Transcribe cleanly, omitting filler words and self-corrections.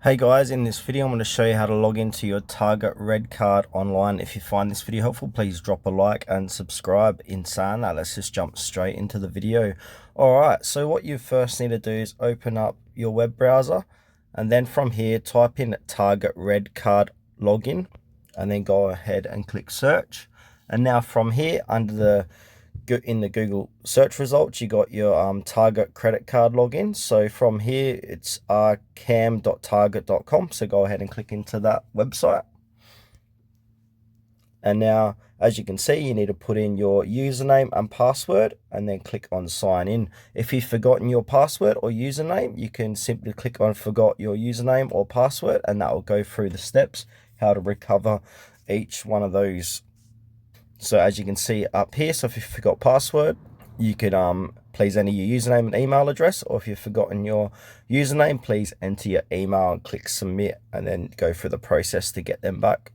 Hey guys, in this video I'm going to show you how to log into your Target RedCard online. If you find this video helpful, please drop a like and subscribe. In saying that, let's just jump straight into the video. Alright, so what you first need to do is open up your web browser, and then from here type in Target RedCard login, and then go ahead and click search. And now from here, in the Google search results, you got your Target credit card login. So from here, it's cam.target.com. So go ahead and click into that website. And now, as you can see, you need to put in your username and password and then click on sign in. If you've forgotten your password or username, you can simply click on forgot your username or password, and that will go through the steps how to recover each one of those. So as you can see up here, so if you forgot password, you could please enter your username and email address, or if you've forgotten your username, please enter your email and click submit, and then go through the process to get them back.